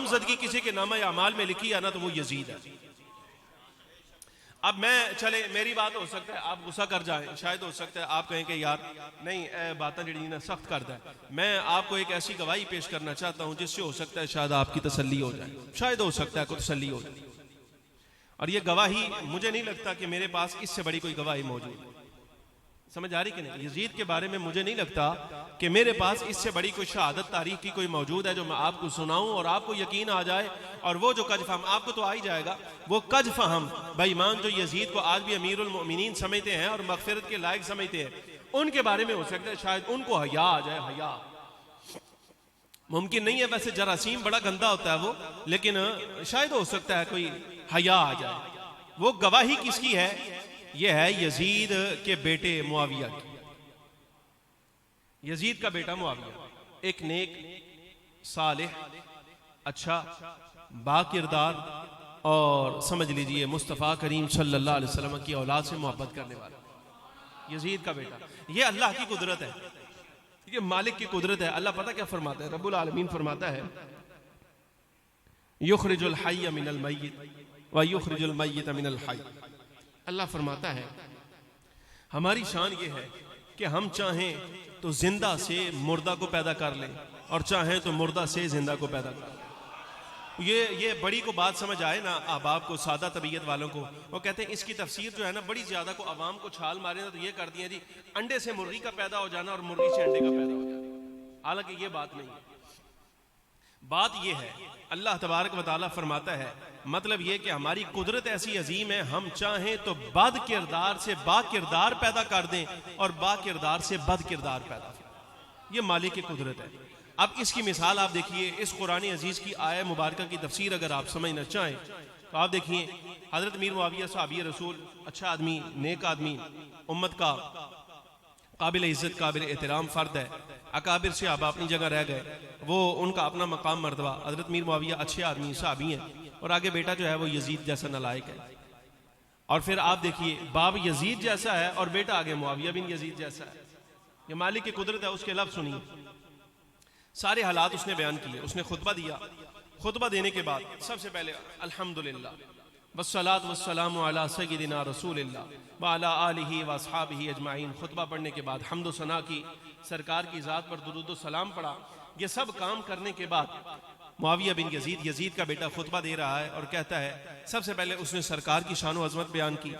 नामजदगी किसी के नामा अमाल में लिखी है ना तो वो यजीद है। अब मैं चले मेरी बात हो सकता है आप गुस्सा कर जाएं, शायद हो सकता है आप कहें कि यार नहीं बातें जड़ी ना सख्त कर दे। मैं आपको एक ऐसी गवाही पेश करना चाहता हूं जिससे हो सकता है शायद आपकी तसल्ली हो जाए, शायद हो सकता है कोई तसल्ली हो जाए। और ये गवाही मुझे नहीं लगता कि मेरे पास इससे बड़ी कोई गवाही मौजूद है। समझ आ रही कि नहीं? यजीद के बारे में मुझे नहीं लगता कि मेरे पास इससे बड़ी कोई शहादत तारीख की कोई मौजूद है जो मैं आपको सुनाऊं और आपको यकीन आ जाए। और वो जो कजफहम आपको तो आ ही जाएगा, वो कजफहम बेईमान जो यजीद को आज भी अमीरुल मोमिनीन समझते हैं और मगफिरत के लायक समझते हैं, उनके बारे में हो सकता है शायद उनको हया आ जाए। हया मुमकिन नहीं है, वैसे जरासीम बड़ा गंदा होता है वो, लेकिन शायद हो सकता है कोई हया आ जाए। वो गवाही किसकी है? यह है यजीद के बेटे मुआविया की। यजीद का बेटा मुआविया एक नेक, सालेह, अच्छा, बाकिरदार और समझ लीजिए मुस्तफ़ा करीम सल्लल्लाहु अलैहि वसल्लम की औलाद से मोहब्बत करने वाला यजीद का बेटा। यह अल्लाह की कुदरत है, ये मालिक की कुदरत है। अल्लाह पता क्या फरमाता है? रब्बुल आलमीन फरमाता है युखरिजुल हय्य मिनल मय्यित व युखरिजुल मय्यित मिनल हय्य। अल्लाह फरमाता है हमारी शान ये है कि हम चाहें तो जिंदा से मुर्दा को पैदा कर लें और चाहें तो मुर्दा से जिंदा को पैदा कर लें। ये बड़ी को बात समझ आए ना अहबाब को, सादा तबीयत वालों को। वो कहते हैं इसकी तफसीर जो है ना बड़ी ज्यादा को अवाम को छाल मारे ना तो ये कर दिया जी अंडे से मुर्गी का पैदा हो जाना और मुर्गी से अंडे का पैदा हो जाना। हालांकि ये बात नहीं है। बात यह है अल्लाह तबारक व तआला फरमाता है मतलब यह कि हमारी कुदरत ऐसी अजीम है, हम चाहें तो बद किरदार से बाकिरदार पैदा कर दें और बाकिरदार से बद किरदार पैदा करें। यह मालिक की कुदरत है। अब इसकी मिसाल आप देखिए, इस कुरान अजीज की आय मुबारक की तफसीर अगर आप समझना चाहें तो आप देखिए हजरत मीर मुआविया सहाबी रसूल, अच्छा आदमी, नेक आदमी, उम्मत का काबिल इज्जत काबिल एहतराम फर्द है। अकाबिर से आप अपनी जगह रह गए, वो उनका अपना मकाम मर्तबा। हजरत मीर मुआविया अच्छे आदमी सहाबी हैं और आगे बेटा जो है वो यजीद जैसा नालायक है। और फिर आप देखिए बाप यजीद जैसा है और बेटा आगे मुआविया बिन यजीद जैसा है। ये मालिक की कुदरत है। उसके लफ्ज़ सुनिए, सारे हालात उसने बयान किए। उसने खुतबा दिया। खुतबा देने के बाद सबसे पहले अल्हम्दुलिल्लाह वस्सलातु वस्सलामु अला सय्यिदिना रसूलिल्लाह व अला आलिहि व अस्हाबिहि अजमाइन। खुतबा पढ़ने के बाद हम्द व सना की, सरकार की ज़ात पर दुरूद व सलाम पढ़ा। ये सब काम करने के बाद मुआविया बिन यजीद, यजीद का बेटा, खुतबा दे रहा है और कहता है सबसे पहले उसने सरकार की शान व अज़मत बयान की,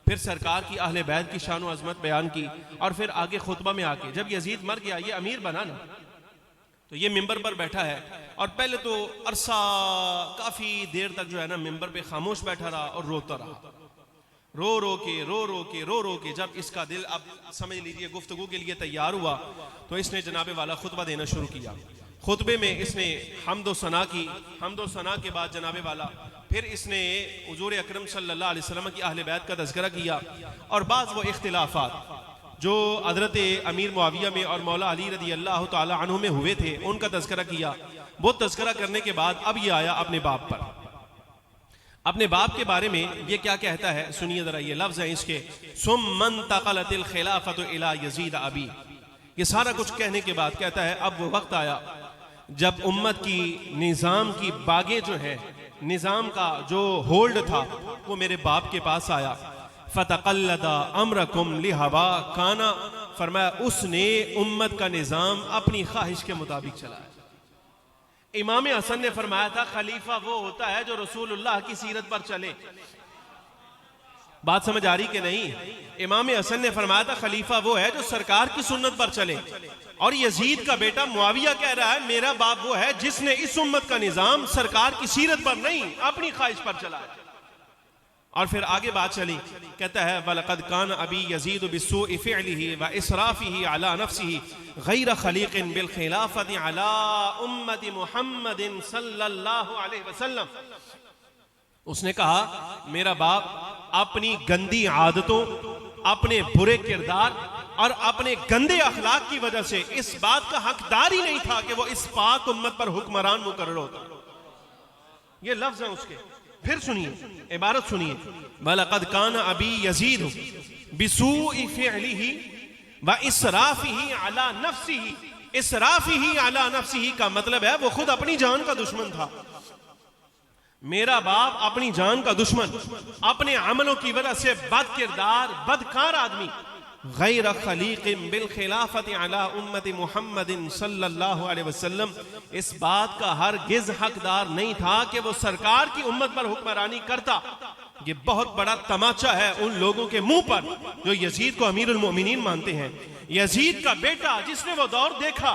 फिर सरकार की अहले बैत की शान व अज़मत बयान की और फिर आगे खुतबा में आके जब यजीद मर गया, ये अमीर बना ना, तो ये मिंबर पर बैठा है और पहले तो अरसा काफी देर तक जो है ना मिंबर पे खामोश बैठा रहा और रोता रहा, रो रो के जब इसका दिल अब समझ लीजिए गुफ्तगू के लिए तैयार हुआ तो इसने जनाबे वाला खुतबा देना शुरू किया। खुतबे में इसने हम्द व सना की। हम्द व सना के बाद जनाबे वाला फिर इसने हुजूर अकरम सल्लल्लाहु अलैहि वसल्लम की अहले बैत का तज़किरा किया और बाज़ वो इख्तिलाफात जो हज़रत अमीर मुआविया में और मौला अली रज़ी अल्लाह तआला अन्हु में हुए थे उनका तज़किरा किया। वो तज़किरा करने के बाद अब ये आया अपने बाप पर। अपने बाप के बारे में ये क्या कहता है सुनिए जरा, ये लफ्ज़ है इसके, सुम्मन तक़लतिल खिलाफतु इला यजीद अबी। ये सारा कुछ कहने के बाद कहता है अब वो वक्त आया जब उम्मत की निज़ाम की बागें जो है, निज़ाम का जो होल्ड था वो मेरे बाप के पास आया। फतक़ल्लदा अम्रकुम लिहवा काना, फरमाया उसने उम्मत का निज़ाम अपनी ख्वाहिश के मुताबिक चलाया। इमाम हसन ने फरमाया था खलीफा वो होता है जो रसूलुल्लाह की सीरत पर चले। बात समझ आ रही कि नहीं? इमाम हसन ने फरमाया था खलीफा वो है जो सरकार की सुन्नत पर चले। और यजीद का बेटा मुआविया कह रहा है मेरा बाप वो है जिसने इस उम्मत का निजाम सरकार की सीरत पर नहीं अपनी ख्वाहिश पर चलाया। और फिर आगे बात चली, कहता है वलक़द कान अबी यजीद बिस्सूइ फ़िअलिही व इसराफ़िही अला नफ़्सिही गैर ख़लीक़िन बिल ख़िलाफ़ति अला उम्मति मुहम्मदिन सल्लल्लाहु अलैहि वसल्लम। उसने कहा मेरा बाप अपनी गंदी आदतों, अपने बुरे किरदार और अपने गंदे अखलाक की वजह से इस बात का हकदार ही नहीं था कि वो इस पाक उम्मत पर हुक्मरान मुकर्रर होता। ये लफ्ज़ है उसके। फिर सुनिए इबारत सुनिए, वलक़द कान अबी यजीद बिसूइ फ़िअलिही व इसराफ़िही अला नफ़्सिही। इसराफ़िही अला नफ़्सिही का मतलब है वो खुद अपनी जान का दुश्मन था। मेरा बाप अपनी जान का दुश्मन, अपने अमलों की वजह से बद किरदार बदकार आदमी, गैर खलीक़िन बिल खिलाफत अला उम्मत मुहम्मदिन सल्लल्लाहु अलैहि वसल्लम, इस बात का हरगिज़ हकदार नहीं था कि वो सरकार की उम्मत पर हुक्मरानी करता। ये बहुत बड़ा तमाचा है उन लोगों के मुंह पर जो यजीद को अमीरुल मोमिनीन मानते हैं। यजीद का बेटा जिसने वो दौर देखा,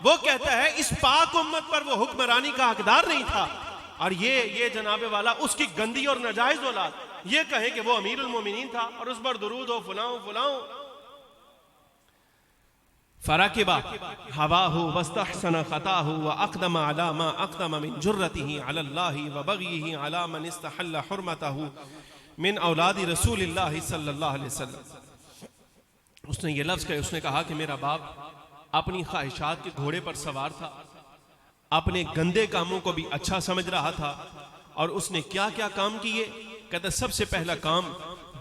वो कहता है इस पाक उम्मत पर वो हुक्मरानी का हकदार नहीं था, और ये जनाबे वाला उसकी गंदी और नाजायज औलाद ये कहे कि वो अमीरुल मोमिनीन था और उस पर दुरूद हो फुलाऊं फुलाऊं। फराकिबा हवाहु वस्तहसन खताहु व अक़दम अला मा अक़दम मिन जुर्रतिही अलल्लाहि व बग़यिही अला मन इस्तहल्ल हुर्मतहु मिन औलादि रसूलिल्लाहि सल्लल्लाहु अलैहि वसल्लम। उसने ये लफ्ज़ कहे, उसने कहा कि मेरा बाप अपनी ख्वाहिशात के घोड़े पर सवार था, अपने गंदे कामों को भी अच्छा समझ रहा था, और उसने क्या क्या काम किए। कहते सबसे पहला काम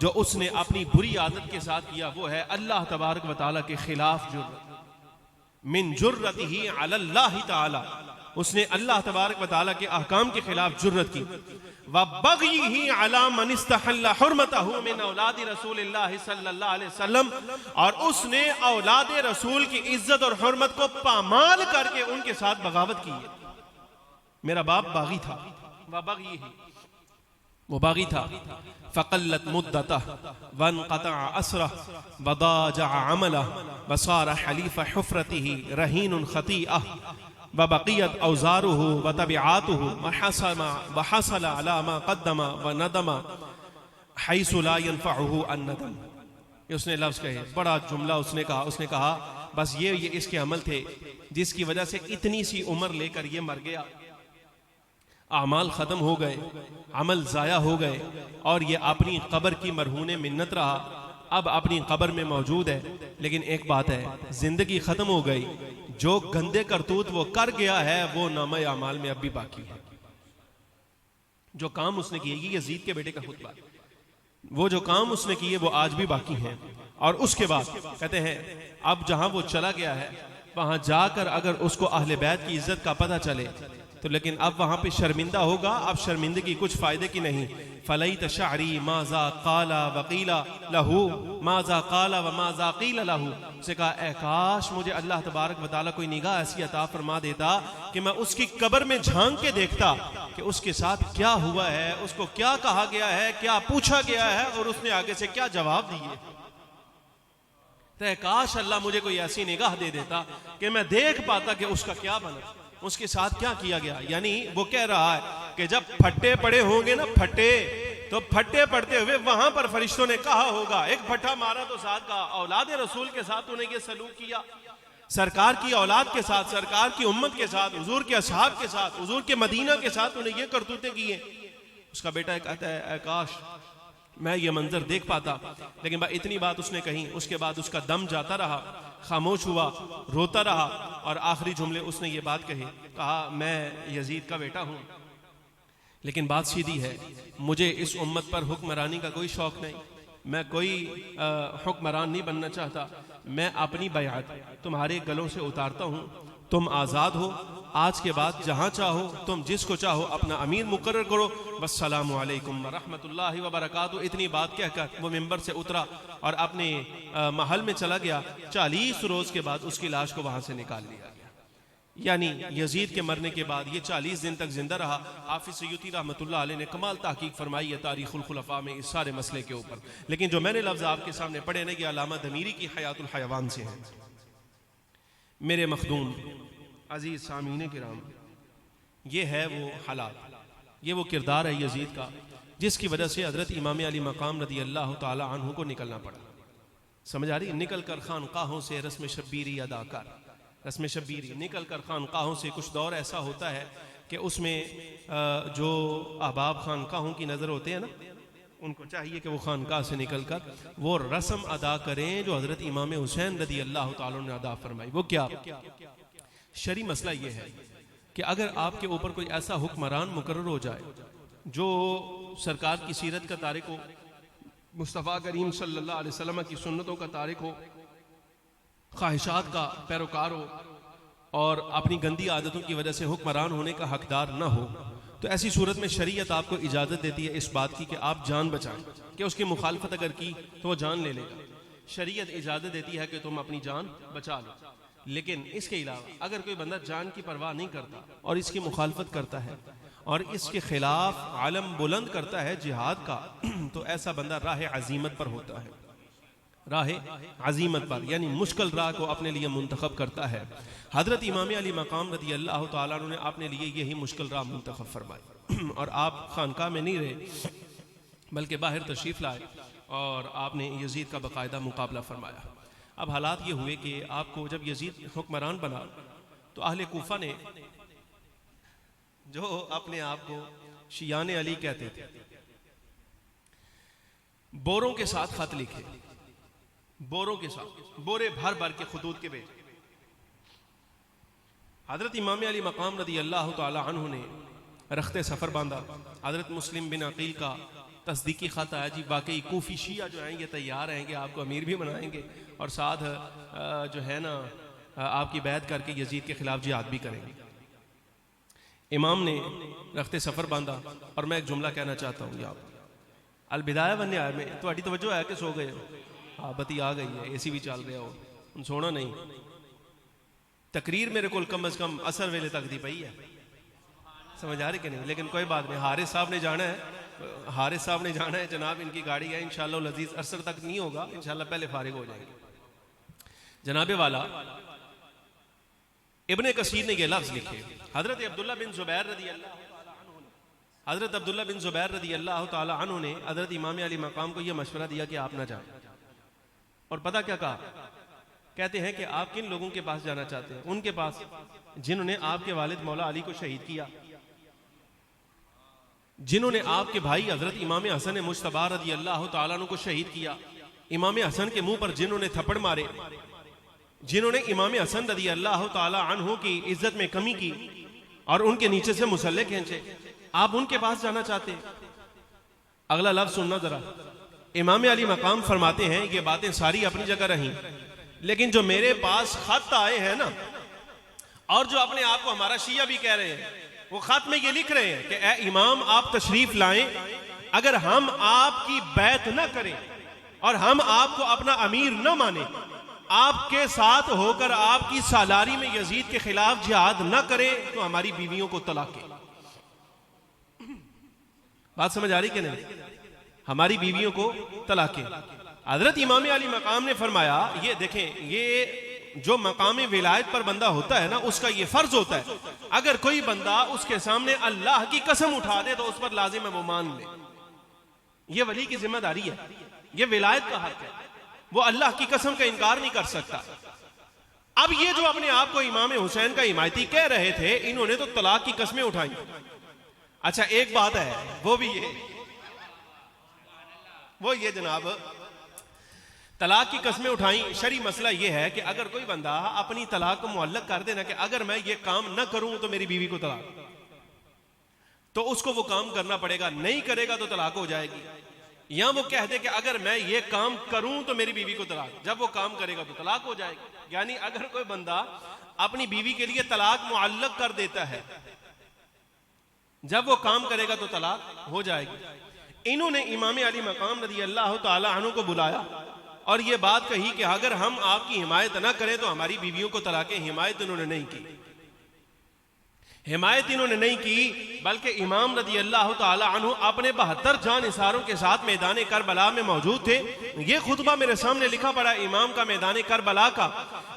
जो उसने अपनी बुरी आदत के साथ किया वो है अल्लाह तबारक व तआला के खिलाफ जुर्रत, मिन जुर्रतिही अलल्लाहि तआला, उसने अल्लाह तबारक व तआला के अहकाम के खिलाफ जुर्रत की। व बग़यिही अला मन इस्तहल्ल हुर्मतहु मिन औलादि रसूलिल्लाहि सल्लल्लाहु अलैहि वसल्लम, और उसने औलाद रसूल की इज्जत और हुर्मत को पामाल करके उनके साथ बगावत की। मेरा बाप बागी था, व बग़यिही, वो बागी था। फ़क़ल्लत मुद्दतह वन्क़तअ असरह वदाजअ अमलह वसार हलीफ़ हुफ़्रतिही रहीनुन ख़तीअह वबक़ियत औज़ारुहु वतबिआतुहु वहसल अला मा क़द्दम वनदम हैसु ला यनफ़अहु अन्नदम। ये उसने लफ्ज़ कहे, बड़ा जुमला उसने कहा। उसने कहा बस ये इसके अमल थे जिसकी वजह से इतनी सी उम्र लेकर ये मर गया, आमाल ख़त्म हो गए, अमल ज़ाया हो गए, और ये अपनी कब्र की मरहूने मिन्नत रहा, अब अपनी कब्र में मौजूद है। लेकिन एक बात है, ज़िंदगी ख़त्म हो गई, जो गंदे करतूत वो कर गया है वो नामे आमाल में अब भी बाकी है। जो काम उसने किए, ये यजीद के बेटे का खुतबा, वो जो काम उसने किए वो आज भी बाकी हैं। और उसके बाद कहते हैं अब जहां वो चला गया है वहां जाकर अगर उसको अहले बैत की इज्जत का पता चले तो, लेकिन अब वहां पे शर्मिंदा होगा। अब शर्मिंदगी कुछ फायदे की नहीं। फलैत शअरी माज़ा क़ाला वक़ीला लहू माज़ा क़ाला व माज़ा क़ीला लहू। उसे कहा ऐ काश मुझे अल्लाह तबारक व तआला कोई निगाह ऐसी अता फरमा देता कि मैं उसकी कब्र में झांक के देखता कि उसके साथ क्या हुआ है, उसको क्या कहा गया है, क्या पूछा गया है, और उसने आगे से क्या जवाब दिए। तो काश अल्लाह मुझे कोई ऐसी निगाह दे देता कि मैं देख पाता कि उसका क्या बना, उसके साथ क्या किया गया। यानी वो कह रहा है कि जब फट्टे पड़े होंगे ना, फट्टे, तो फट्टे पड़ते हुए वहां पर फरिश्तों ने कहा होगा, एक फट्टा मारा तो साथ कहा औलाद रसूल के साथ तूने ये सलूक किया, सरकार की औलाद के साथ, सरकार की उम्मत के साथ, हुजूर के असहाब के साथ, हुजूर के मदीना के साथ तूने ये करतूते किए। उसका बेटा कहता है काश मैं ये मंजर देख पाता। लेकिन इतनी बात उसने कही, उसके बाद उसका दम जाता रहा, खामोश हुआ, रोता रहा, और आखिरी जुमले उसने ये बात कही, कहा मैं यजीद का बेटा हूं, लेकिन बात सीधी है, मुझे इस उम्मत पर हुक्मरानी का कोई शौक नहीं, मैं कोई हुक्मरान नहीं बनना चाहता। मैं अपनी बैअत तुम्हारे गलों से उतारता हूं, तुम आज़ाद हो, आज के बाद जहां चाहो तुम जिसको चाहो अपना अमीर मुकर्रर करो, वस्सलामु अलैकुम व रहमतुल्लाहि व बरकातुहू। इतनी बात कहकर वो मिंबर से उतरा और अपने महल में चला गया। 40 रोज के बाद उसकी लाश को वहां से निकाल लिया गया। यानी यजीद के मरने के बाद ये 40 दिन तक जिंदा रहा। हाफिज सयूती रहमतुल्लाह अलैह ने कमाल तहकीक फरमाई है तारीखुल खुलफा में इस सारे मसले के ऊपर। लेकिन जो मैंने लफ्ज़ आपके सामने पढ़े ना, ये अल्लामा दमीरी की हयातुल हयवान से है। मेरे मखदूम अजीज सामीने किराम, ये है वो हालात, ये वो किरदार है यजीद का जिसकी वजह से हजरत इमाम अली मकाम रदी अल्लाह ताला अन्हु को निकलना पड़ा। समझ आ रही? निकल कर खानकाहों से रस्म शब्बीरी अदा कर, रस्म शब्बीरी निकल कर खानकाहों से। कुछ दौर ऐसा होता है कि उसमें जो अहबाब खानकाहों की नज़र होते हैं ना, उनको चाहिए कि वो खानकाह से निकल कर वो रस्म अदा करें जो हजरत इमाम हुसैन रदी अल्लाह ताला ने अदा फरमाई। वो क्या? शरी मसला ये है कि अगर आपके ऊपर कोई ऐसा हुक्मरान मुकर्रर हो जाए जो सरकार की सीरत का तारिक हो, मुस्तफ़ा करीम सल्लल्लाहु अलैहि वसल्लम की सुन्नतों का तारिक हो, ख्वाहिशात का पैरोकार हो और अपनी गंदी आदतों की वजह से हुक्मरान होने का हकदार न हो, तो ऐसी सूरत में शरीयत आपको इजाज़त देती है इस बात की कि आप जान बचाएं, कि उसकी मुखालफत अगर की तो वो जान ले लेगा। शरीयत इजाज़त देती है कि तुम अपनी जान बचा लो। लेकिन इसके अलावा अगर कोई बंदा जान की परवाह नहीं करता और इसकी मुखालफत करता है और इसके खिलाफ आलम बुलंद करता है जिहाद का, तो ऐसा बंदा राह अजीमत पर होता है, राह अजीमत पर, यानी मुश्किल राह को अपने लिए मुंतखब करता है। हजरत इमाम अली मकाम रज़ी अल्लाह तआला अन्हु ने अपने लिए यही मुश्किल राह मुंतखब फरमाई और आप खानकाह में नहीं रहे बल्कि बाहर तशरीफ़ लाए और आपने यजीद का बाकायदा मुकाबला फरमाया। अब हालात ये हुए कि आपको जब यजीद हुक्मरान बना तो अहले कूफा ने, जो अपने आप को शियाने अली कहते थे, बोरों के साथ खत लिखे, बोरों के साथ बोरे भर भर के खुतूत के भेजे। हजरत इमाम अली मकाम रज़ी अल्लाह तआला अन्हु ने रख्ते सफ़र बांधा। हजरत मुस्लिम बिन अकील का तस्दीकी खत आया, जी वाकई कूफी शिया जो हैं ये तैयार हैं कि आपको अमीर भी बनाएंगे और साथ जो है ना आपकी बैत करके यजीद के खिलाफ जिहाद भी करेंगे। इमाम ने रख्ते सफ़र बांधा और मैं एक जुमला कहना चाहता हूँ, आप अलबिदाया वन निहाया में थोड़ी तवज्जो है कि सो गए हो? हाँ, बत्ती आ गई है, एसी भी चल रहा हो, हम सोना नहीं। तकरीर मेरे को कम अज कम असर वेले तक दी पई है, समझ आ रही कि नहीं? लेकिन कोई बात नहीं, हारिस साहब ने जाना है, हारिस साहब ने जाना है जनाब, इनकी गाड़ी है, इंशाअल्लाह लजीज असर तक नहीं होगा, इंशाअल्लाह पहले फारिग हो जाएंगे। जनाबे वाला इब्ने कसीर ने ये लफ्ज लिखे, हजरत अब्दुल्ला बिन जुबैर रज़ी अल्लाह हजरत अब्दुल्ला बिन जुबैर रज़ी अल्लाह तआला अन्हु ने हजरत इमाम अली मकाम को यह मशवरा दिया कि आप ना जाए। और पता क्या कहा? कहते हैं कि आप किन लोगों के पास जाना चाहते हैं? उनके पास जिन्होंने आपके वालिद मौला अली को शहीद किया, जिन्होंने आपके भाई हजरत इमाम हसन मुश्तबा रज़ी अल्लाह तआला अन्हु को शहीद किया, इमाम हसन के मुंह पर जिन्होंने थप्पड़ मारे, जिन्होंने इमाम हसन रज़ी अल्लाह तआला अन्हु की इज्जत में कमी की और उनके नीचे से मुसल्ले खींचे, आप उनके पास जाना चाहते हैं? अगला लफ्ज सुनना जरा। इमाम अली मकाम फरमाते हैं ये बातें सारी अपनी जगह रहीं, लेकिन जो मेरे पास खत आए हैं ना, और जो अपने आप को हमारा शिया भी कह रहे हैं, वो खत में ये लिख रहे हैं कि ए इमाम आप तशरीफ लाएं, अगर हम आपकी बैत न करें और हम आपको अपना अमीर न माने, आपके साथ होकर आपकी सालारी में यजीद के खिलाफ जिहाद न करें, तो हमारी बीवियों को तलाक है। बात समझ आ रही कि नहीं? हमारी बीवियों को तलाक है। हजरत इमाम अली मकाम ने फरमाया, ये देखें, ये जो मकाम विलायत पर बंदा होता है ना, उसका ये फर्ज होता है, अगर कोई बंदा उसके सामने अल्लाह की कसम उठा दे तो उस पर लाजिम है वो मान ले। ये वली की जिम्मेदारी है, ये विलायत का हक है, वो अल्लाह की कसम का इनकार नहीं कर सकता। अब ये जो अपने आप को इमाम हुसैन का हिमायती कह रहे थे, इन्होंने तो तलाक की कस्में उठाई। अच्छा एक बात है, वो ये जनाब तलाक की कस्में उठाई। शरी मसला ये है कि अगर कोई बंदा अपनी तलाक को मुअल्लक कर देना कि अगर मैं ये काम न करूं तो मेरी बीवी को तलाक, तो उसको वो काम करना पड़ेगा, नहीं करेगा तो तलाक हो जाएगी। या वो कह दे कि अगर मैं ये काम करूं तो मेरी बीवी को तलाक, जब वो काम करेगा तो तलाक हो जाएगी। यानी अगर कोई बंदा अपनी बीवी के लिए तलाक मुअल्लक कर देता है, जब वो काम करेगा तो तलाक हो जाएगी। इन्होंने इमाम अली मकाम रज़ी अल्लाह तआला अन्हु को बुलाया और ये बात कही कि अगर हम आपकी हिमायत ना करें तो हमारी बीवियों को तलाक। हिमायत इन्होंने नहीं की, हिमायत इन्होंने नहीं की, बल्कि इमाम रज़ी अल्लाह तआला अन्हु अपने 72 जानिसारों के साथ मैदान करबला में मौजूद थे। ये खुतबा मेरे सामने लिखा पड़ा इमाम का मैदान करबला का,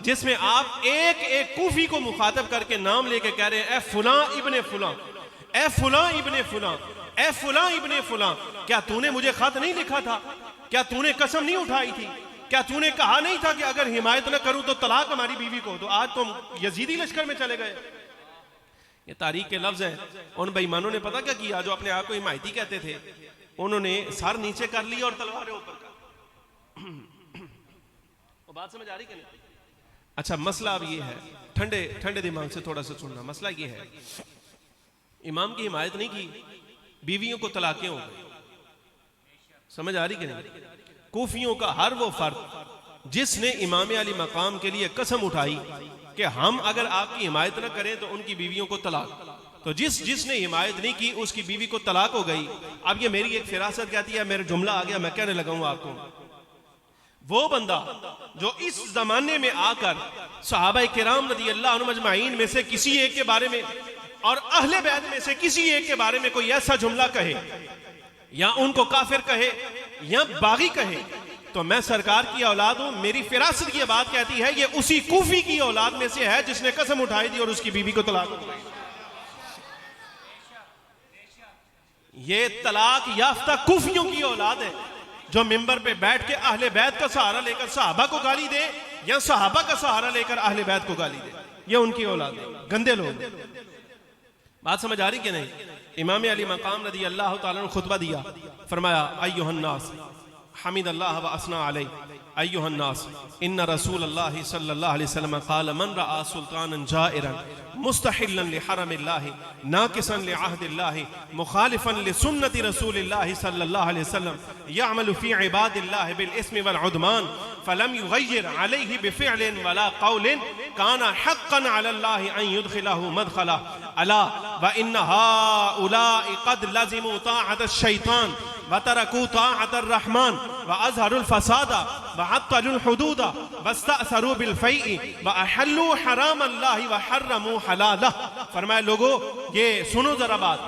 जिसमें आप एक एक कूफी को मुखातब करके नाम लेके कह रहे हैं, ए फुला इब्ने फुला, ए फुला इब्ने फुला, ए फुला इब्ने फुला, क्या तूने मुझे खत नहीं लिखा था? क्या तूने कसम नहीं उठाई थी? क्या तूने कहा नहीं था कि अगर हिमायत न करूं तो तलाक हमारी बीवी को? तो आज तुम यजीदी लश्कर में चले गए। ये तारीख के लफ्ज हैं। उन बेईमानों ने पता क्या किया? जो अपने आप को हिमायती कहते थे, उन्होंने सर नीचे कर लिया और तलवारें ऊपर कर। वो बात समझ आ रही कि नहीं? अच्छा मसला अब ये है, ठंडे ठंडे दिमाग से थोड़ा सा सुनना। मसला ये है, इमाम की हिमायत नहीं की, बीवियों को तलाकें हो गई। समझ आ रही कि नहीं? कूफियों का हर वो फर्द जिसने इमाम अली मकाम के लिए कसम उठाई कि हम अगर आपकी हिमायत न करें तो उनकी बीवियों को तलाक, तो जिसने हिमायत नहीं की उसकी बीवी को तलाक हो गई। अब ये मेरी एक फिरासत कहती है, मेरा जुमला आ गया, मैं कहने लगा हूं आपको, वो बंदा जो इस जमाने में आकर सहाबा किराम रज़ी अल्लाह अन्हुम अजमाइन में से किसी एक के बारे में और अहले बैत में से किसी एक के बारे में कोई ऐसा जुमला कहे या उनको काफिर कहे या बागी कहे, तो मैं सरकार की औलाद हूं, मेरी फिरासत की बात कहती है ये उसी कूफी की औलाद में से है जिसने कसम उठाई दी और उसकी बीवी को तलाक हो गई। ये तलाक याफ्ता कूफियों की औलाद है जो मिंबर पे बैठ के अहले बैत का सहारा लेकर सहाबा को गाली दे या सहाबा का सहारा लेकर अहले बैत को गाली दे। ये उनकी औलाद है, गंदे लोग। बात समझ आ रही कि नहीं? इमाम अली मकाम रज़ी अल्लाह तआला ने खुतबा दिया, फरमाया अय्युहन नास हमीद अल्लाह व असना अलैहि अय्युहन नास इन्ना रसूलल्लाह सल्लल्लाहु अलैहि वसल्लम क़ाल मन रआ सुल्तानन जाइरन मुस्तहिल्लन लिहरमिल्लाहि नाकिसन लिअहदिल्लाहि मुखालिफन लिसुन्नति रसूलिल्लाहि सल्लल्लाहु अलैहि वसल्लम यअमलु फी इबादिल्लाहि बिल इस्मि वल उद्मान फलम युगय्यिर अलैहि बिफ़िअलिन वला क़ौलिन काना हक़्क़न अलल्लाहि अन युदखिलहु मदखला अला व इन्न हाउलाइ क़द लज़िमु ताअतश शैतान व तरकू ताअतर रहमान व अज़हरुल फसादा व अत्तलुल हुदूदा वस्तअसरू बिल फ़ैइ व अहल्लू हरामल्लाहि व हर्रमू हलालह। फरमाया लोगो ये सुनो जरा बात,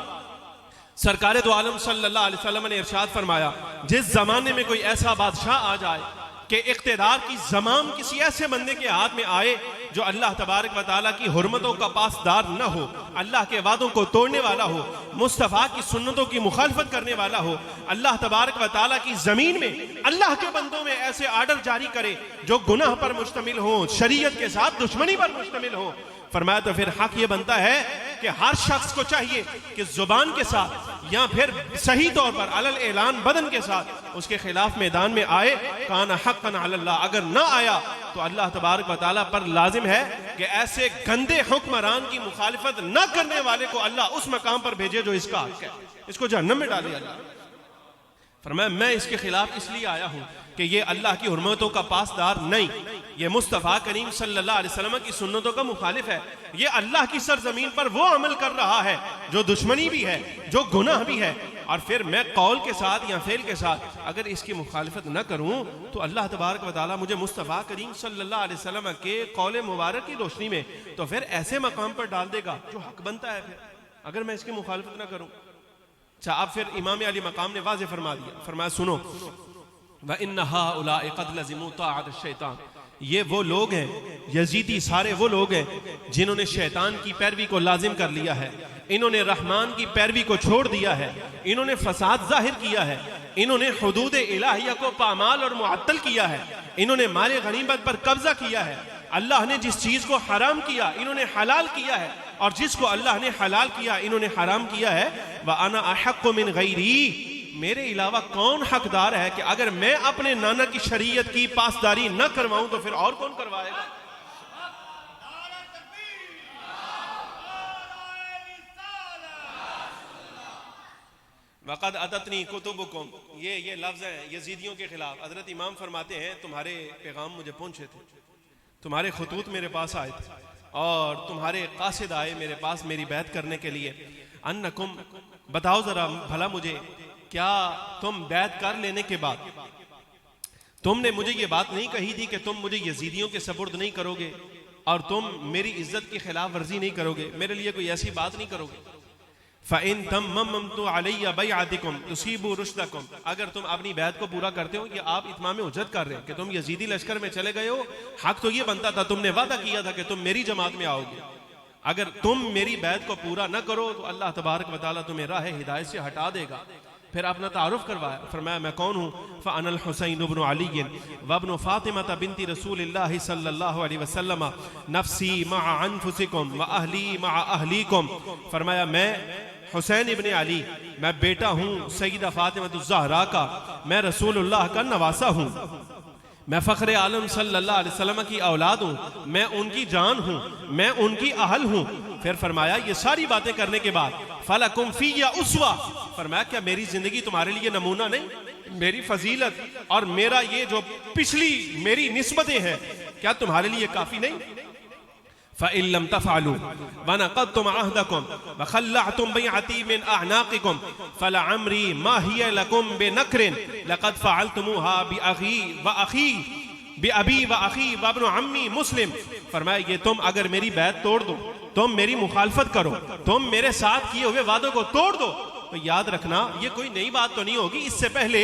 सरकार दो आलम सल्लल्लाहु अलैहि वसल्लम ने इरशाद फरमाया जिस जमाने में कोई ऐसा बादशाह आ जाए कि इख्तिदार की ज़माम किसी ऐसे बंदे के हाथ में आए जो अल्लाह तबारक व तआला की हुर्मतों का पासदार न हो, अल्लाह के वादों को तोड़ने वाला हो, मुस्तफ़ा की सुन्नतों की मुखालफत करने वाला हो, अल्लाह तबारक व तआला की ज़मीन में अल्लाह के बंदों में ऐसे आर्डर जारी करे जो गुनाह पर मुश्तमिल हो, शरीयत के साथ दुश्मनी पर मुश्तमिल हो। फरमाया तो फिर हक ये बनता है कि हर शख्स को चाहिए कि जुबान के साथ या फिर सही तौर पर अलल ऐलान बदन के साथ उसके खिलाफ मैदान में आए। काना हक़्क़न अलल्लाह, अगर ना आया तो अल्लाह तबारक व तआला पर लाजिम है कि ऐसे गंदे हुक्मरान की मुखालिफत न करने वाले को अल्लाह उस मकाम पर भेजे जो इसका हक है, इसको जहन्नम में डाले अल्लाह। फरमाया मैं इसके खिलाफ इसलिए आया हूं कि ये अल्लाह की हुर्मतों का पासदार नहीं, ये मुस्तफ़ा करीम सल्लल्लाहु अलैहि वसल्लम की सुन्नतों का मुखालिफ है, ये अल्लाह की सरजमीन पर वो अमल कर रहा है जो दुश्मनी भी है, जो गुनाह भी है। और फिर मैं कौल के साथ या फेल के साथ अगर इसकी मुखालिफत न करूं तो अल्लाह तबारक व तआला मुझे मुस्तफ़ा करीम सल्लल्लाहु अलैहि वसल्लम के कौल मुबारक की रोशनी में तो फिर ऐसे मकाम पर डाल देगा जो हक बनता है फिर अगर मैं इसकी मुखालिफत न करूं। अच्छा, अब फिर इमाम अली मकाम ने वाज़ेह फरमा दिया, फरमाया सुनो व इन्न हाउलाइ क़द लज़िमू ताअतश शैतान, ये वो लोग हैं, यजीदी सारे वो लोग हैं जिन्होंने शैतान की पैरवी को लाजिम कर लिया है, इन्होंने रहमान की पैरवी को छोड़ दिया है, इन्होंने फसाद जाहिर किया है, इन्होंने हुदूद इलाहिया को पामाल और मुअत्तल किया है, इन्होंने माल गनीमत पर कब्जा किया है, अल्लाह ने जिस चीज को हराम किया इन्होंने हलाल किया है और जिसको अल्लाह ने हलाल किया इन्होंने हराम किया है। व अना अहक्कु मिन गैरी, मेरे अलावा कौन हकदार है कि अगर मैं अपने नाना की शरीयत की पासदारी न करवाऊं तो फिर और कौन करवाएगा। वक़द अततनी कुतुबुकुम, ये लफ्ज़ है यजीदियों के खिलाफ। हज़रत इमाम फरमाते हैं तुम्हारे पैगाम मुझे पहुंचे थे, तुम्हारे खतूत मेरे पास आए थे और तुम्हारे कासिद आए मेरे पास मेरी बैत करने के लिए। अन्नकुम, बताओ जरा भला मुझे, क्या तुम बैत कर लेने के बाद तुमने मुझे ये बात नहीं कही थी कि तुम मुझे यजीदियों के सपुर्द नहीं करोगे और तुम मेरी इज्जत की खिलाफ वर्जी नहीं करोगे, मेरे लिए कोई ऐसी बात नहीं करोगे। फ़इन तम्ममतु अलैया बैअतिकुम तुसीबु रुश्दकुम, अगर तुम अपनी बैत को पूरा करते हो, ये आप इत्माम उज्जत कर रहे हो कि तुम यजीदी लश्कर में चले गए हो, हक तो ये बनता था, तुमने वादा किया था कि तुम मेरी जमात में आओगे, अगर तुम मेरी बैत को पूरा न करो तो अल्लाह तबारक व तआला तुम्हें राह हिदायत से हटा देगा। फिर अपना तारुफ करवाया, फरमाया मैं कौन हूँ। फ़अनल हुसैन इब्न अली व इब्न फातिमा बिन्ती रसूलिल्लाह सल्लल्लाहु अलैहि वसल्लम नफ्सी मअ अनफुसिकुम व अहली मअ अहलीकुम, फरमाया मैं हुसैन इब्न अली, मैं बेटा हूँ सईदा फातिमा ज़हरा का, मैं रसूलुल्लाह का नवासा हूँ, मैं फ़ख्र आलम सल्लल्लाहु अलैहि वसल्लम की औलाद हूँ, मैं उनकी जान हूँ, मैं उनकी अहल हूँ। फिर फरमाया ये सारी बातें करने के बाद फलकुम फ़िय्या उस्वा, फरमाया क्या मेरी जिंदगी तुम्हारे लिए नमूना नहीं, मेरी फजीलत और मेरा ये जो पिछली मेरी निस्बतें हैं क्या तुम्हारे लिए काफी नहीं। फ़इल्लम तफ़अलू वनक़ज़्तुम अहदकुम वख़ल्लअतुम बैअती मिन अअनाक़िकुम फ़लअम्री मा हिय लकुम बिनक्रिन लक़द फ़अलतुमूहा बिअख़ी व अख़ी बिअबी व अख़ी व इब्न अम्मी मुस्लिम। फरमाया ये तुम अगर मेरी बैत तोड़ दो, तुम मेरी मुखालफत करो, तुम मेरे साथ किए हुए वादों को तोड़ दो, तो याद रखना ये कोई नई बात तो नहीं होगी। इससे पहले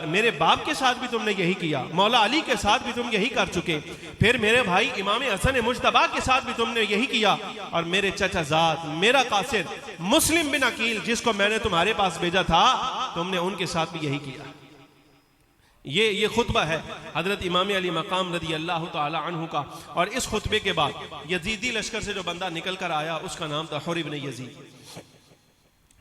मेरे बाप के साथ भी तुमने यही किया, मौला अली के साथ भी तुम यही कर चुके, फिर मेरे भाई इमाम हसन मुज्तबा के साथ भी तुमने यही किया, और मेरे चचाजाद मेरा कासिद मुस्लिम बिन अकील जिसको मैंने तुम्हारे पास भेजा था, तुमने उनके साथ भी यही किया। ये खुतबा है हजरत इमाम अली मकाम रदी अल्लाह ताला अन्हु का। और इस खुतबे के बाद यजीदी लश्कर से जो बंदा निकल कर आया उसका नाम था हुर इब्न यजीद।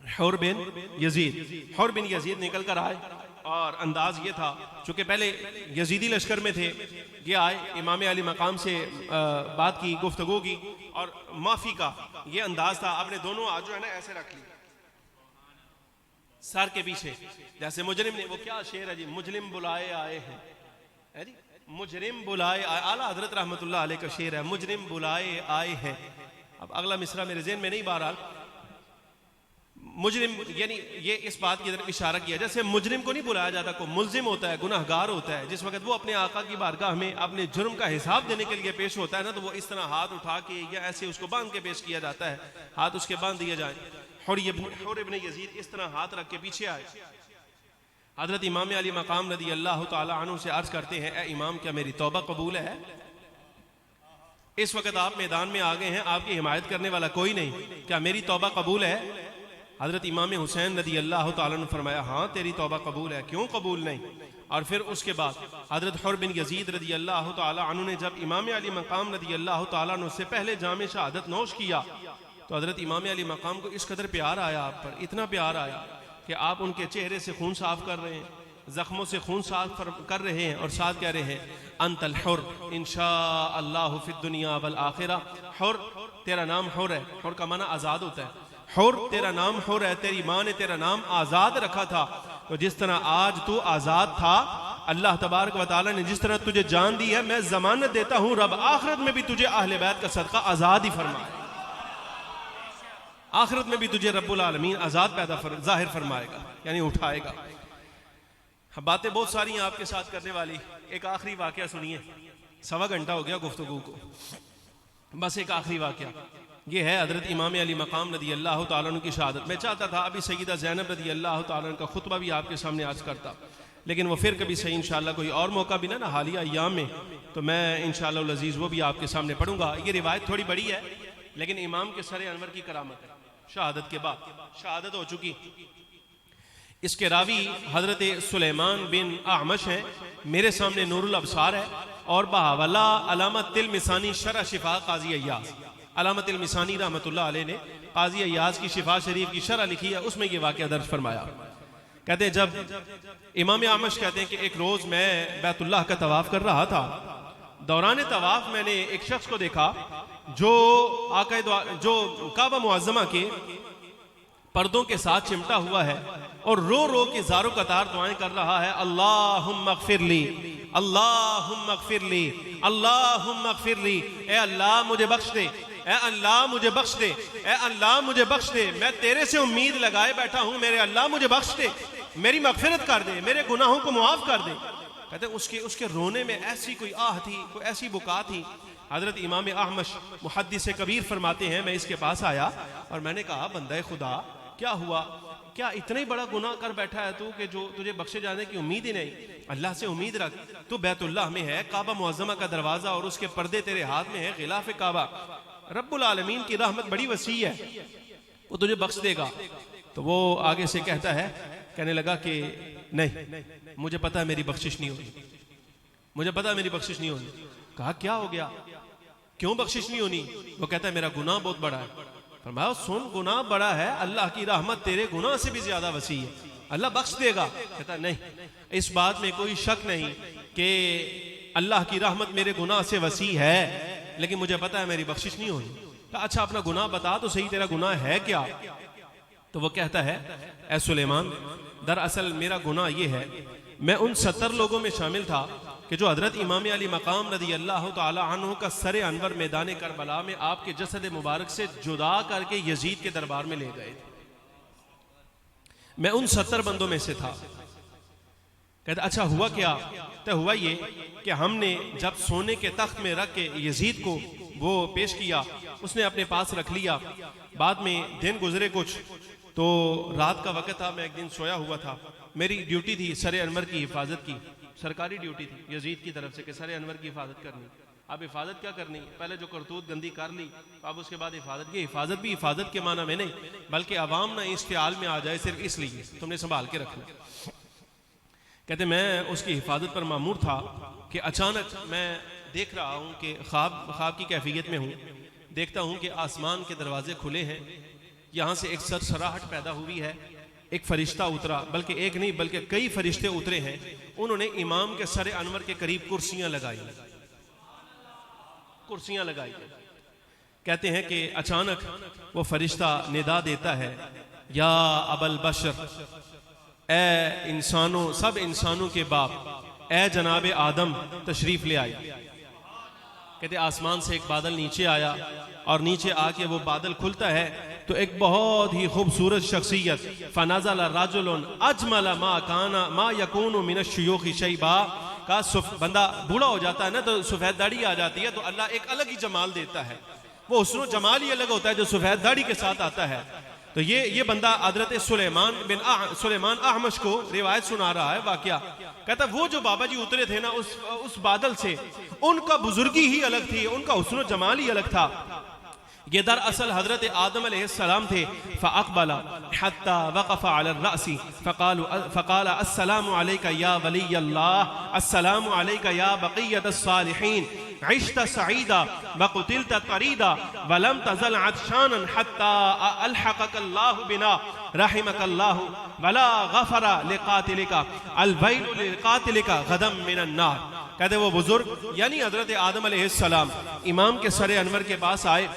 हुर बिन यजीद निकल कर आए, और अंदाज ये था चूंकि पहले यजीदी लश्कर में थे, ये आए इमाम अली मकाम से बात की, गुफ्तगू की, और माफ़ी का ये अंदाज था। आपने दोनों आज जो है ना ऐसे रख ली सर के पीछे, जैसे मुजरिम ने, वो क्या शेर है जी, मुजरिम बुलाए आए हैं, है जी, मुजरिम बुलाए आए, आला हजरत रहमतुल्लाह अलैह का शेर है, मुजरिम बुलाए आए हैं। अब अगला मिसरा मेरे ज़हन में नहीं, बहरहाल मुजरिम यानी ये इस बात की तरफ इशारा किया जैसे मुजरिम को नहीं बुलाया जाता, को मुल्जिम होता है, गुनाहगार होता है, जिस वक्त वो अपने आका की बारगाह में अपने जुर्म का हिसाब देने के लिए पेश होता है ना, तो वो इस तरह हाथ उठा के या ऐसे उसको बांध के पेश किया जाता है, हाथ उसके बांध दिए जाए। हुर इब्न यजीद इस तरह हाथ रख के पीछे आए, हजरत इमाम अली मकाम रदी अल्लाह ताला अन्हु से अर्ज करते हैं, ए इमाम क्या मेरी तौबा कबूल है? इस वक्त आप मैदान में आ गए हैं, आपकी हिमायत करने वाला कोई नहीं, क्या मेरी तौबा कबूल है? हजरत इमाम हुसैन रदी अल्लाह ताला ने फरमाया हाँ तेरी तौबा कबूल है, क्यों कबूल नहीं? और फिर उसके बाद हजरत हुर बिन यजीद रदी अल्लाह ताला अन्हु ने जब इमाम अली मकाम रदी अल्लाह ताला अन्हु से पहले जामे शहादत नोश किया, तो हजरत इमाम अली मकाम को इस कदर प्यार आया आप पर, इतना प्यार आया कि आप उनके चेहरे से खून साफ कर रहे हैं, जख्मों से खून साफ कर रहे हैं, और साथ कह रहे हैं अंतल हुर इंशा अल्लाह फिद दुनिया वल आखिरा। हुर तेरा नाम हुर है, हुर का माना आज़ाद होता है, हुर तेरा नाम हुर है, तेरी माँ ने तेरा नाम आज़ाद रखा था, तो जिस तरह आज तू आज़ाद था, अल्लाह तबारक व तआला ने जिस तरह तुझे जान दी है, मैं जमानत देता हूँ रब आखिरत में भी तुझे अहले बैत का सदका आज़ाद ही फरमाए, आखिरत में भी तुझे रब्बुल आलमीन आज़ाद जाहिर फरमाएगा, यानी उठाएगा। बातें बहुत सारी हैं आपके साथ करने वाली, एक आखिरी वाकया सुनिए, 1.25 घंटा हो गया गुफ्तगू को, बस एक आखिरी वाकया ये है हजरत इमाम अली मकाम रदी अल्लाह ताला अन्हु की शहादत। मैं चाहता था अभी सईदा ज़ैनब रदी अल्लाह ताला अन्हा का खुतबा भी आपके सामने आज करता, लेकिन वो फिर कभी सही इंशाअल्लाह कोई और मौका भी ना हालिया अय्याम में, तो मैं इंशाअल्लाह अज़ीज़ वो भी आपके सामने पढ़ूंगा। ये रिवायत थोड़ी बड़ी है, लेकिन इमाम के सर अनवर की करामत है, शहादत के बाद शहादत हो चुकी, इसके रावी हजरत सुलेमान बिन आमश हैं, मेरे सामने नूरुल अबसार है, और बहावला अलामत तिलमिसानी शरह शिफा काजी अय्याज, अलामत तिलमिसानी रहमतुल्लाह अलैह ने काजी अय्याज की शिफा शरीफ की शरह लिखी है, उसमें ये वाक़या दर्ज फरमाया। कहते हैं जब इमाम आमश कहते हैं कि एक रोज मैं बैतुल्लाह का तवाफ कर रहा था, दौरान तवाफ मैंने एक शख्स को देखा जो काबा मुअज़्ज़मा के पर्दों के साथ चिमटा हुआ है, और रो रो के ज़ारो कतार दुआएं कर रहा है, अल्लाहुम्मा अग़फ़िरली, अल्लाहुम्मा अग़फ़िरली, अल्लाहुम्मा अग़फ़िरली, ए अल्लाह मुझे बख्श दे, ए अल्लाह मुझे बख्श दे, ए अल्लाह मुझे बख्श दे, मैं तेरे से उम्मीद लगाए बैठा हूं, मेरे अल्लाह मुझे बख्श दे, मेरी मग़फ़िरत कर दे, मेरे गुनाहों को मुआफ़ कर दे। कहते उसके रोने में ऐसी कोई आह थी, कोई ऐसी बुका थी। हजरत इमाम अहमश मुहद्दिस कबीर फरमाते हैं, मैं इसके पास आया और मैंने कहा बंदा खुदा क्या हुआ, क्या इतना ही बड़ा गुनाह कर बैठा है तू कि जो तुझे बख्शे जाने की उम्मीद ही नहीं? अल्लाह से उम्मीद रख, तू बैतुल्लाह में है, काबा मुअज़्ज़मा का दरवाजा और उसके पर्दे तेरे हाथ में है, गिलाफ काबा, रब्बुल आलमीन की रहमत बड़ी वसी है, वो तुझे बख्श देगा। तो वो आगे से कहता है, कहने लगा कि नहीं, मुझे पता है मेरी बख्शिश नहीं होगी, मुझे पता है मेरी बख्शिश नहीं होगी। कहा क्या हो गया, क्यों बख्शिश नहीं होनी? वो कहता है मेरा गुनाह बहुत बड़ा है। फरमाया सुन, गुनाह बड़ा है, अल्लाह की रहमत तेरे गुनाह से भी ज्यादा वसी है, अल्लाह बख्श देगा। कहता नहीं, इस बात में कोई शक नहीं कि अल्लाह की रहमत मेरे गुनाह से वसी है, लेकिन मुझे पता है मेरी बख्शिश नहीं होनी। कहा अच्छा अपना गुनाह बता तो सही, तेरा गुनाह है क्या? तो वो कहता है, ए सुलेमान, दरअसल मेरा गुनाह ये है, मैं उन 70 लोगों में शामिल था कि जो हजरत इमाम अली मकाम रदी अल्लाह ताला अन्हु का सरे अनवर मैदान करबला में आपके जसद मुबारक से जुदा करके यजीद के दरबार में ले गए थे। मैं उन 70 बंदों में से था। कहते अच्छा हुआ क्या? तो हुआ ये कि हमने जब सोने के तख्त में रख के यजीद को वो पेश किया, उसने अपने पास रख लिया। बाद में दिन गुजरे कुछ, तो रात का वक्त था, मैं एक दिन सोया हुआ था। मेरी ड्यूटी थी सरे अनवर की हिफाजत की, सरकारी ड्यूटी थी यजीद की तरफ से कि सरे अनवर की हिफाजत करनी। अब हिफाजत क्या करनी, पहले जो करतूत गंदी कर ली, अब उसके बाद हिफाजत की। हिफाजत भी हिफाजत के माना में नहीं, बल्कि अवाम ना इश्तियाल में आ जाए, सिर्फ इसलिए तुमने संभाल के रखना। कहते मैं उसकी हिफाजत पर मामूर था कि अचानक मैं देख रहा हूँ कि ख्वाब की कैफियत में हूँ। देखता हूँ कि आसमान के दरवाजे खुले हैं, यहाँ से एक सरसराहट पैदा हुई है। एक फरिश्ता उतरा, बल्कि एक नहीं बल्कि कई फरिश्ते उतरे हैं। उन्होंने इमाम के सरे अनवर के करीब कुर्सियां लगाई। कहते हैं कि अचानक वो फरिश्ता निदा देता है, या अबल बशर, ए इंसानों, सब इंसानों के बाप, ए जनाब आदम तशरीफ ले आए। कहते आसमान से एक बादल नीचे आया और नीचे आके वो बादल खुलता है तो एक बहुत ही खूबसूरत शख्सियत, फनाज़ल राजुलन अजमल मा काना मा यकूनु मिन अश-शुयूख़ शैबा का, बंदा बूढ़ा हो जाता है ना तो सफेद दाढ़ी आ जाती है, तो अल्लाह एक अलग ही जमाल देता है। वो हुस्न जमाल ही अलग होता है जो सफेद दाढ़ी के साथ आता है। तो ये बंदा हज़रत सुलेमान अहमश को रिवायत सुना रहा है वाकया। कहता वो जो बाबा जी उतरे थे ना उस बादल से, उनका बुजुर्गी ही अलग थी, उनका हुस्न जमाल ही अलग था। ये दरअसल हजरत आदम अलैहिस्सलाम थे। फ़अक़बला हत्ता वक़फ़ अला रअसी फ़क़ाल अस्सलामु अलैका या वली अल्लाह, अस्सलामु अलैका या बक़ियत अस्सालिहीन, इश्त सईदा व क़ुतिलत तरीदा व लम तज़ल अत्शानन हत्ता अल्हक़कल्लाहु बिना रहिमकल्लाहु वला गफ़रा लिक़ातिलिका अलवैलु लिक़ातिलिका गदम मिनन नार। कहते वो बुजुर्ग यानी हजरत आदम अलैहिस्सलाम इमाम के सरे अनवर के पास आए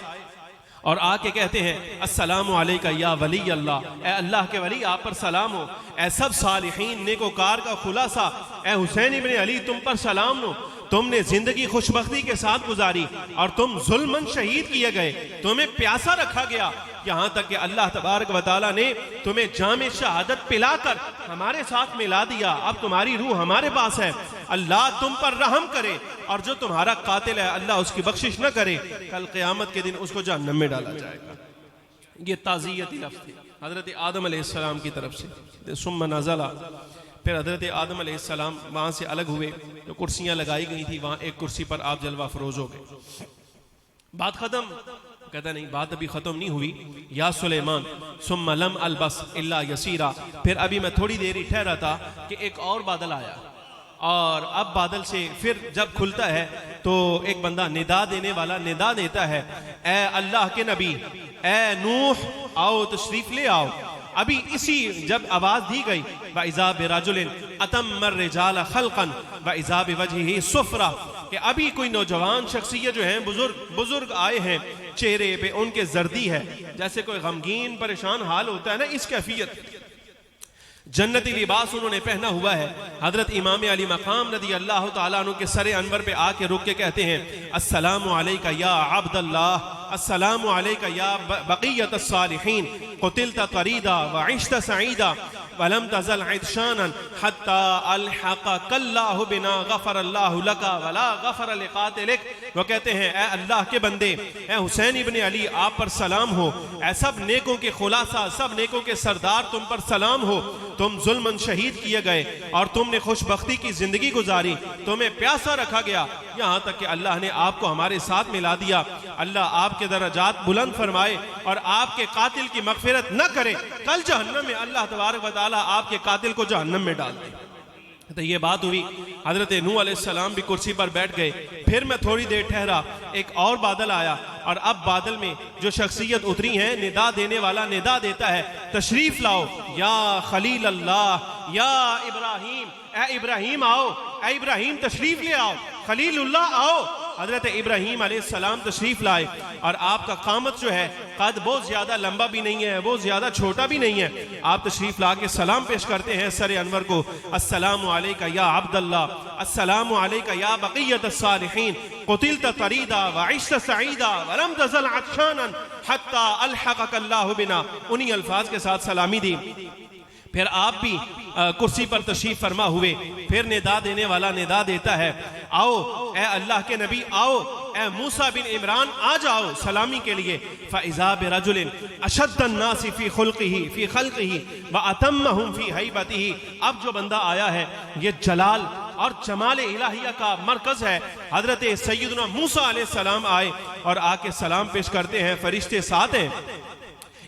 और आके कहते हैं अस्सलामु अलैका या वली अल्लाह, ए अल्लाह के वली आप पर सलाम हो। ए सब सालिहीन नेकोकार का खुलासा, ए हुसैन इब्न अली तुम पर सलाम हो। तुमने जिंदगी खुशबख्ती के साथ गुजारी और तुम जुल्मन शहीद किए गए, तुम्हें प्यासा रखा गया, यहाँ तक कि अल्लाह तबारक व तआला ने तुम्हें जामे शहादत पिलाकर हमारे साथ मिला दिया। अब तुम्हारी रूह हमारे पास है, अल्लाह तुम पर रहम करे और जो तुम्हारा कातिल है अल्लाह उसकी बख्शिश न करे, कल क़यामत के दिन उसको जहन्नम में डाला जाएगा। ये ताज़ियती लफ्ज़ थी हज़रत आदम अलैहिस्सलाम की तरफ से। सुम्मा नज़ला, फिर हज़रत आदम अलैहिस्सलाम वहाँ से अलग हुए, तो कुर्सियाँ लगाई गई थी, वहाँ एक कुर्सी पर आप जलवा फरोज हो गए। बात ख़त्म? कहता नहीं, बात अभी ख़त्म नहीं हुई। या सुलेमान सुम्मा लम अलबस इल्ला यसीरा, फिर अभी मैं थोड़ी देर ही ठहरा था कि एक और बादल आया, और अब बादल से फिर जब खुलता है तो एक बंदा निदा देने वाला निदा देता है, ए अल्लाह के नबी, ए नूह आओ तशरीफ ले आओ। अभी इसी जब आवाज दी गई, व इज़ा बिरजुलिन अतम्मर रिजाल खल्कन व इज़ा बिवजहिही सुफ्रा, कि अभी कोई नौजवान शख्सियत जो है बुजुर्ग आए हैं, चेहरे पे उनके जर्दी है, जैसे कोई गमगीन परेशान हाल होता है ना, इस कैफियत। जन्नती लिबास उन्होंने पहना हुआ है। हजरत इमाम अली मकाम रदी अल्लाह तआला अन्हु के सरे अनवर पे आके रुक के कहते हैं अस्सलामु अलैका या अब्दल्लाह, अस्सलामु अलैका या बक़ियत अस्सालिहीन, क़ुतिलत तरीदा व इश्त सईदा वलम तज़ल इत्शानन हत्ता अल्हक़कल्लाहु बिना गफ़रल्लाहु लका वला गफ़र लिक़ातिलिक। वो कहते हैं ए अल्लाह के बंदे, ए हुसैन इब्न अली आप पर सलाम हो, ए सब नेकों के खुलासा, सब नेकों के सरदार तुम पर सलाम हो। तुम जुल्मन शहीद किए गए और तुमने खुशबख्ती की जिंदगी गुजारी, तुम्हें प्यासा रखा गया, यहाँ तक कि अल्लाह ने आपको हमारे साथ मिला दिया। अल्लाह आपके दर्जात बुलंद फरमाए और आपके कातिल की मगफिरत न करे, कल जहन्नम में अल्लाह तबारक व तआला आपके कातिल को जहन्नम में डाल दे। तो ये बात हुई। हजरत नूह अलैहिस्सलाम भी कुर्सी पर बैठ गए। फिर मैं थोड़ी देर ठहरा, एक और बादल आया और अब बादल में जो शख्सियत उतरी है, निदा देने वाला निदा देता है तशरीफ लाओ या खलील अल्लाह या इब्राहिम, ए इब्राहिम आओ, ए इब्राहिम तशरीफ ले आओ, खलीलुल्लाह आओ, हजरत इब्राहीम अलैहिस्सलाम तशरीफ लाए और आपका कामत जो है कद बहुत ज्यादा लंबा भी नहीं है, बहुत ज्यादा छोटा भी नहीं है। आप तशरीफ ला के सलाम पेश करते हैं सर अनवर को, अस्सलामु अलैका या अब्दल्लाह, अस्सलामु अलैका या बक़ियत अस्सालिहीन, क़ुतिलत तरीदा व इश्त सईदा व लम तज़ल अत्शानन हत्ता अलहक़क अल्लाहु बिना। उन्हीं अल्फाज के साथ सलामी दी। फिर आप भी कुर्सी पर तशरीफ फरमा हुए। फिर निदा देने वाला निदा देता है, आओ ए अल्लाह के नबी, आओ ए मूसा बिन इमरान, आ जाओ सलामी के लिए। फ़इज़ा बिरजुलिन अशद्दन नासी फ़ी ख़ल्क़िही व अतम्महुम फ़ी हैबतिही। अब जो बंदा आया है ये जलाल और जमाल इलाहिया का मरकज है। हजरत सैयदना मूसा अलैहिस्सलाम आए और आके सलाम पेश करते हैं, फरिश्ते साथ हैं।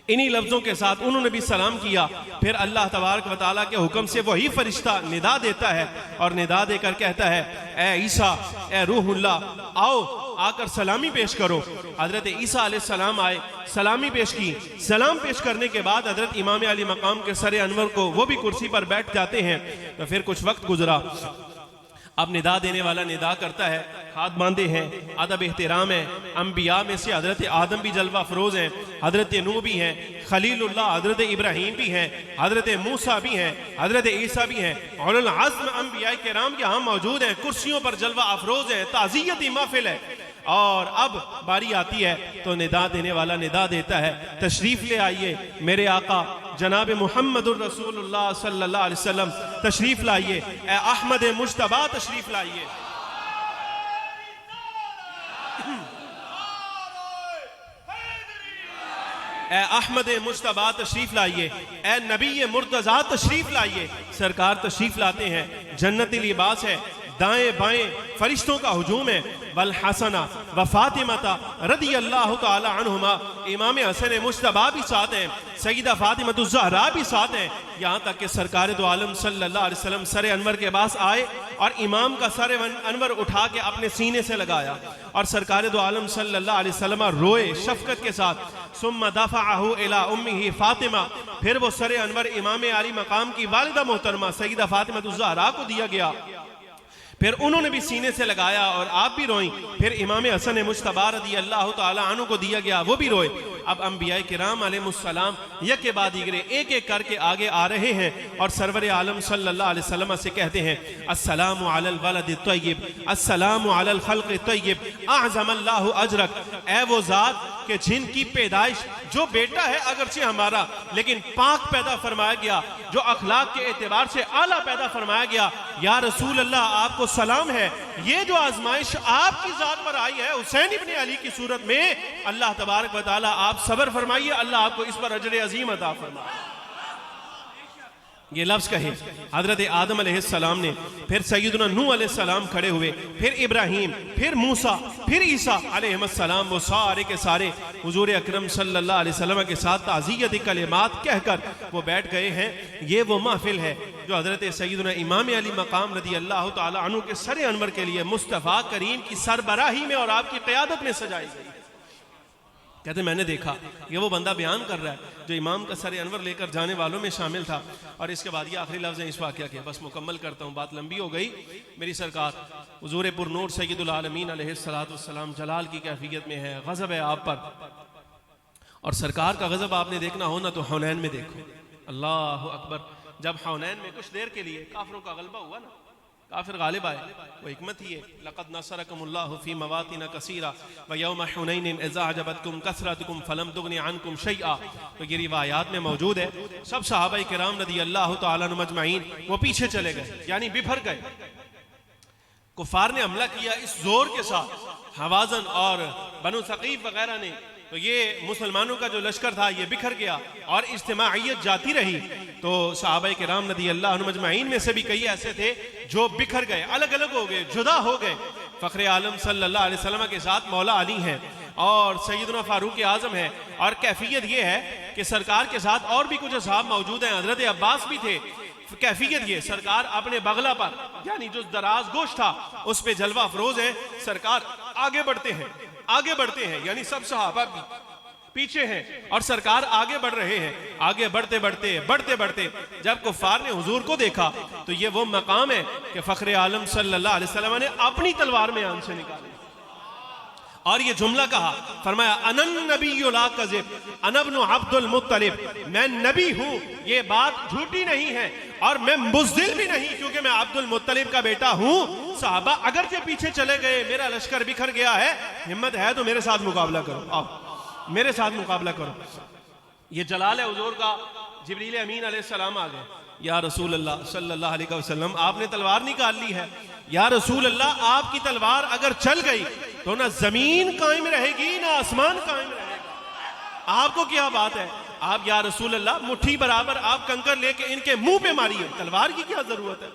इन्हीं लफ्जों के साथ उन्होंने भी सलाम किया। फिर अल्लाह तबारक व तआला के हुक्म से वही फरिश्ता निदा देता है और निदा देकर कहता है, ए ईसा, ए रूहुल्लाह, आओ आकर सलामी पेश करो। हजरत ईसा अलैहिस्सलाम आए, सलामी पेश की। सलाम पेश करने के बाद हजरत इमाम अली मकाम के सर अनवर को वो भी कुर्सी पर बैठ जाते हैं। तो फिर कुछ वक्त गुजरा। अब निदा देने वाला निदा करता है, हाथ बांधे हैं, अदब एहतराम है। अंबिया में से हजरत आदम भी जलवा अफरोज हैं, हजरत नूह भी हैं, खलीलुल्लाह हजरत इब्राहीम भी हैं, हजरत मूसा भी हैं, हजरत ईसा भी हैं। उलुल अज़्म अंबिया किराम यहाँ मौजूद हैं, कुर्सियों पर जलवा अफरोज हैं, ताज़ियती महफिल है। और अब बारी आती है तो निदा देने वाला निदा देता है, तशरीफ ले आइए मेरे आका जनाब मुहम्मदुर रसूलुल्लाह सल्लल्लाहु अलैहि वसल्लम, तशरीफ लाइए, ए अहमद मुज्तबा तशरीफ लाइए। ए अहमद मुज्तबा तशरीफ लाइए, ए नबी मुर्तज़ा तशरीफ लाइए। सरकार तशरीफ लाते हैं, जन्नती लिबास है, दाएं बाएं फरिश्तों का हुजूम है। वल हसना व फातिमाता रदी अल्लाह तआला अन्हुमा, इमाम हसन मुज्तबा भी साथ हैं, सईदा फातिमा ज़हरा भी साथ हैं। यहाँ तक कि सरकार दो आलम सल्लल्लाहु अलैहि वसल्लम सर अनवर के पास आए और इमाम का सर अनवर उठा के अपने सीने से लगाया और सरकार दो आलम सल्लल्लाहु अलैहि वसल्लम रोए शफकत के साथ। सुम्मा दफ़अहु इला उम्मिही फातिमा, फिर वो सर अनवर इमाम आली मकाम की वालिदा मोहतरमा सईदा फातिमा ज़हरा को दिया गया। फिर उन्होंने भी सीने से लगाया और आप भी रोई। फिर इमाम हसन मुज्तबा रज़ी अल्लाह तआला अन्हु को दिया गया, वो भी रोए। अब अंबिया किराम अलैहिमुस्सलाम एक के बाद दीगरे एक एक करके आगे आ रहे हैं और सरवर आलम सल्लल्लाहु अलैहि वसल्लम से कहते हैं, अस्सलामु अलल वलद तय्यब, अस्सलामु अलल खल्क़ तय्यब, अअज़मल्लाहु अजरक। ए वो ज़ात कि जिनकी पैदाइश, जो बेटा है अगरचे हमारा लेकिन पाक पैदा फरमाया गया, जो अखलाक के एतबार से आला पैदा फरमाया गया। या रसूल अल्लाह, आपको सलाम है, ये जो आजमाइश आपकी जात पर आई है हुसैन इब्न अली की सूरत में, अल्लाह तबारक व तआला आप सब्र फरमाइए, अल्लाह आपको इस पर अजर अजीम अता फरमाए। ये लफ्ज कहे हजरत आदम अलैहिस्सलाम ने, फिर सैयदना नूह अलैहिस्सलाम खड़े हुए, फिर इब्राहीम, फिर मूसा, फिर ईसा अलैहिस्सलाम, वो सारे के सारे हुजूर अकरम सल्लल्लाहु अलैहि वसल्लम के साथ ताज़ियती कलिमात कहकर वो बैठ गए हैं। ये वो महफिल है जो हजरत सैयदना इमाम अली मकाम रज़ी अल्लाह तआला अन्हु के सर अनवर के लिए मुस्तफ़ा करीम की सरबराही में और आपकी क़यादत में सजाई गई। कहते मैंने देखा, ये वो बंदा बयान कर रहा है जो इमाम का सर अनवर लेकर जाने वालों में शामिल था। और इसके बाद ये आखिरी लफ्ज़ है इस वाक़या के, बस मुकम्मल करता हूँ, बात लंबी हो गई। मेरी सरकार हुज़ूर पुरनूर सय्यदुल आलमीन अलैहिस्सलातु वस्सलाम जलाल की कैफियत में है, गज़ब है आप पर। और सरकार का गज़ब आपने देखना हो ना तो हुनैन में देखो। अल्लाह अकबर। जब हुनैन में कुछ देर के लिए काफिरों का गलबा हुआ ना, काफिर गालिब आए, वो हिकमत ही है। लक़द नसरकुमुल्लाहु फ़ी मवातिन कसीरा व यौम हुनैन इज़ अअजबतकुम कसरतकुम फलम तुग़नि अन्कुम शैआ। तो ये रिवायात में मौजूद है। सब सहाबाए किराम रज़ी अल्लाह तआला अन्हुम अजमईन वो पीछे चले गए, यानी बिफर गए। कुफार ने हमला किया इस जोर के साथ, हवाज़न और बनु सक़ीफ़ वगैरह ने, तो ये मुसलमानों का जो लश्कर था ये बिखर गया और इज्तिमाइयत जाती रही। तो सहाबाए किराम रज़ी अल्लाह अन्हुम अजमईन में से भी कई ऐसे थे जो बिखर गए, अलग अलग हो गए, जुदा हो गए। फ़ख्र आलम सल्लल्लाहु अलैहि वसल्लम के साथ मौला अली हैं और सैयदना फारूक आज़म है। और कैफियत ये है कि सरकार के साथ और भी कुछ असहाब मौजूद हैं, हज़रत अब्बास भी थे। कैफियत ये, सरकार अपने बगला पर, यानी जो दराज गोश था उस पे जलवा अफरोज है। सरकार आगे बढ़ते हैं, आगे बढ़ते हैं, यानी सब सहाबा भी पीछे हैं और सरकार आगे बढ़ रहे हैं। आगे बढ़ते बढ़ते बढ़ते बढ़ते जब कुफार ने हुजूर को देखा तो ये वो मकाम है कि फ़ख्र आलम सल्लल्लाहु अलैहि वसल्लम ने अपनी तलवार में आंसू निकाले। और ये जुमला कहा, फरमाया अनन नबी ला कज़िब अना इब्नु अब्दुल मुत्तलिब, मैं नबी हूं, ये बात झूठी नहीं है, और मैं बुज़दिल भी नहीं क्योंकि मैं अब्दुल मुत्तलिब का बेटा हूं। सहाबा अगर के पीछे चले गए, मेरा लश्कर बिखर गया है, हिम्मत है तो मेरे साथ मुकाबला करो, आओ मेरे साथ मुकाबला करो। ये जलाल है हुजूर का। जिब्रील अमीन अलैहिस्सलाम आ गए, या रसूल अल्लाह सल्लल्लाहु अलैहि वसल्लम आपने तलवार निकाल ली है, या रसूल अल्लाह आपकी तलवार अगर चल गई तो ना जमीन कायम रहेगी ना आसमान कायम रहेगा, आपको क्या बात है? आप या रसूल अल्लाह मुट्ठी बराबर आप कंकर लेके इनके मुंह पे मारिए, तलवार की क्या जरूरत है?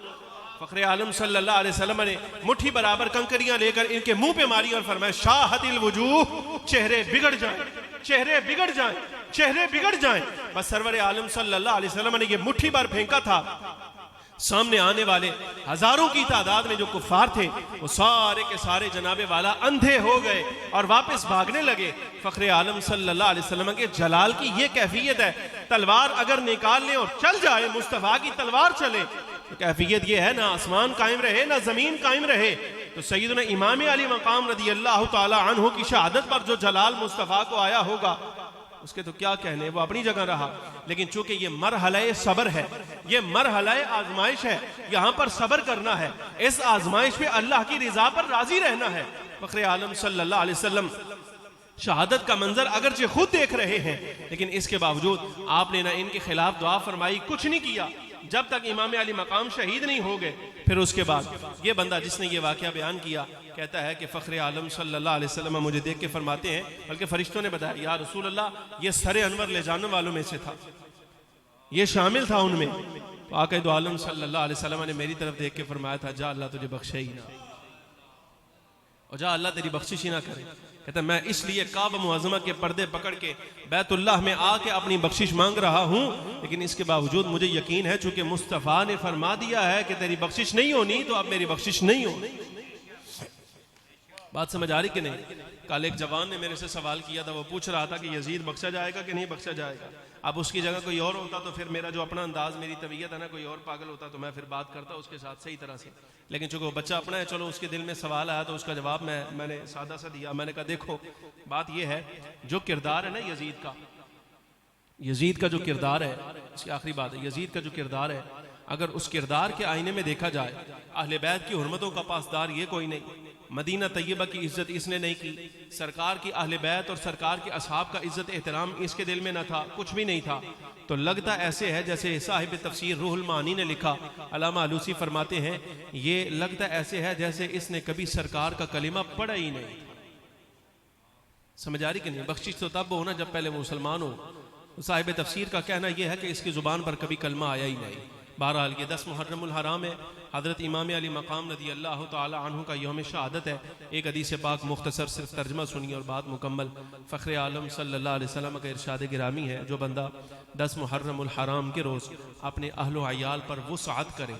फखरे आलम सल्लल्लाहु अलैहि वसल्लम ने मुट्ठी बराबर कंकरियां लेकर इनके मुंह पे मारी और फरमाया शाहतिल वजूह, चेहरे बिगड़ जाएं, चेहरे बिगड़ जाएं, चेहरे बिगड़ जाएं। बस सरवर आलम सल्लल्लाहु अलैहि वसल्लम ने ये मुट्ठी बार फेंका था, सामने आने वाले हजारों की तादाद में जो कुफ्फार थे वो सारे के सारे जनाबे वाला अंधे हो गए और वापस भागने लगे। फखरे आलम सल्लल्लाहु अलैहि वसल्लम के जलाल की ये कैफियत है, तलवार अगर निकाल लें और चल जाए, मुस्तफा की तलवार चले, तो कैफियत ये है ना आसमान कायम रहे ना जमीन कायम रहे। तो सैयदना इमाम अली मकाम रदी अल्लाह ताला अन्हु की शहादत पर जो जलाल मुस्तफा को आया होगा उसके तो क्या कहने, वो अपनी जगह रहा। लेकिन चूंकि ये मरहले सब्र है, ये मरहले आजमाइश है, यहाँ पर सब्र करना है, इस आजमाइश पे अल्लाह की रिजा पर राजी रहना है। फखरे आलम सल्लल्लाहु अलैहि वसल्लम शहादत का मंजर अगरचे खुद देख रहे हैं, लेकिन इसके बावजूद आपने ना इनके खिलाफ दुआ फरमाई, कुछ नहीं किया जब तक इमाम अली मकाम शहीद नहीं हो गए। फिर उसके बाद ये बंदा जिसने ये वाकया बयान किया कहता है कि फ़ख्र आलम सल्लल्लाहु अलैहि वसल्लम मुझे देख के फरमाते हैं, बल्कि फरिश्तों ने बताया, या रसूल अल्लाह ये सरे अनवर ले जाने वालों में से था, ये शामिल था उनमें। तो आक़ा दो आलम सल्लल्लाहु अलैहि वसल्लम ने मेरी तरफ देख के फरमाया था, जा अल्लाह तुझे बख्शे ही ना, और जा अल्लाह तेरी बख्शिश ही ना करे। कहता मैं इसलिए काबा मुअज़्ज़मा के पर्दे पकड़ के बैतुल्लाह में आके अपनी बख्शिश मांग रहा हूँ, लेकिन इसके बावजूद मुझे यकीन है चूंकि मुस्तफ़ा ने फरमा दिया है कि तेरी बख्शिश नहीं होनी, तो अब मेरी बख्शिश नहीं होनी। बात समझ आ रही कि नहीं? कल एक जवान ने मेरे से सवाल किया था, वो पूछ रहा था कि यजीद बख्शा जाएगा कि नहीं बख्शा जाएगा। अब उसकी जगह कोई और होता तो फिर मेरा जो अपना अंदाज, मेरी तबीयत है ना, कोई और पागल होता तो मैं फिर बात करता उसके साथ सही तरह से, लेकिन चूंकि वो बच्चा अपना है, चलो उसके दिल में सवाल आया तो उसका जवाब मैंने सादा सा दिया। मैंने कहा देखो बात यह है, जो किरदार है ना यजीद का जो किरदार है, इसकी आखिरी बात है, यजीद का जो किरदार है, अगर उस किरदार के आईने में देखा जाए, अहले बैत की हुर्मतों का पासदार ये कोई नहीं, मदीना तैयबा की इज्जत इसने नहीं की, सरकार की अहले बैत और सरकार के असहाब का इज्जत एहतराम इसके दिल में न था, कुछ भी नहीं था, तो लगता ऐसे है जैसे साहिब तफसीर रूहुल मानी ने लिखा, अल्लामा आलूसी फरमाते हैं, ये लगता ऐसे है जैसे इसने कभी सरकार का कलिमा पढ़ा ही नहीं। समझ आ रही कि नहीं? बख्शिश तो तब हो ना जब पहले मुसलमान हो। साहिब तफसीर का कहना यह है कि इसकी जुबान पर कभी कलमा आया ही नहीं। बहरहाल ये 10 मुहर्रमुल हराम है, हज़रत इमाम अली मकाम रदी अल्लाह ताला अन्हु का यौम शहादत है। एक हदीस पाक मुख्तसर सिर्फ तर्जमा सुनिए और बात मुकम्मल। फ़ख्र आलम सल्लल्लाहु अलैहि वसल्लम का इरशाद गिरामी है, जो बंदा 10 मुहर्रमुल हराम के रोज़ अपने अहलो अयाल पर वुसअत करे,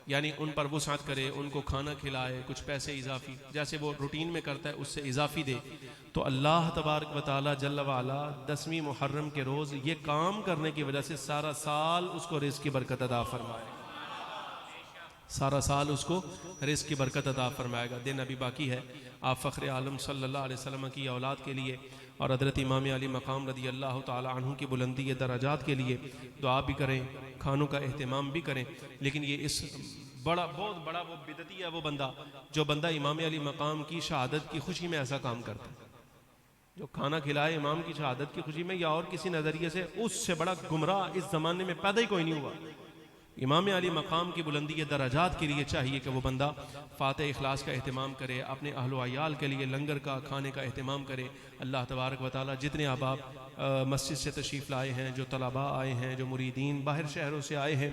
यानी उन पर वुसअत करे, उनको खाना खिलाए, कुछ पैसे इजाफी जैसे वो रूटीन में करता है उससे इजाफी दे, तो अल्लाह तबारक व तआला जल्ल व अला 10वीं मुहर्रम के रोज़ ये काम करने की वजह से सारा साल उसको रिज़्क़ की बरकत अता फरमाए, सारा साल उसको रिज़्क़ की बरकत अता फरमाएगा। दिन अभी बाकी है। आप फ़ख्र आलम सल्लल्लाहु अलैहि वसल्लम की औलाद के लिए और हज़रत इमाम अली मकाम रदी अल्लाह ताला अन्हु की बुलंदी दराजात के लिए दुआ भी करें, खानों का एहतमाम भी करें। लेकिन ये इस बहुत बड़ा वो बिदती है वो बंदा, जो बंदा इमाम अली मकाम की शहादत की खुशी में ऐसा काम करता है, जो खाना खिलाए इमाम की शहादत की खुशी में या और किसी नज़रिए से, उससे बड़ा गुमराह इस ज़माने में पैदा ही कोई नहीं हुआ। इमाम अली मकाम की बुलंदी दराजात के लिए चाहिए कि वो बंदा फ़ातिह इखलास का एहतमाम करे, अपने अहलो अयाल के लिए लंगर का खाने का एहतमाम करे। अल्लाह तबारक व तआला जितने अहबाब मस्जिद से तशरीफ़ लाए हैं, जो तलबा आए हैं, जो मुरीदीन बाहर शहरों से आए हैं,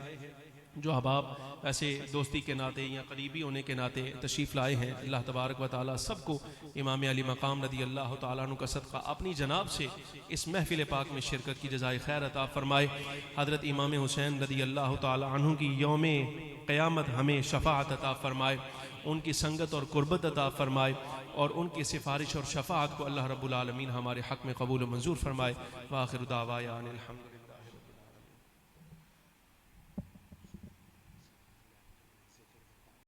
जो अहबाब ऐसे दोस्ती के नाते या करीबी होने के नाते तशरीफ़ लाए हैं, अल्लाह तबारक व तआला सबको इमाम अली मकाम रदी अल्लाह ताला अन्हु का सदका अपनी जनाब से इस महफिल पाक में शिरकत की जज़ाए खैर अता फरमाए। हज़रत इमाम हुसैन रदी अल्लाह ताला अन्हु की यौम क़यामत हमें शफ़ाअत अता फरमाए, उनकी संगत और कुर्बत अता फरमाए, और उनकी सिफारिश और शफ़ाअत को अल्लाह रब्बुल आलमीन हमारे हक़ में कबूल मंजूर फरमाए। व आखिर दावाना अनिल हम्द।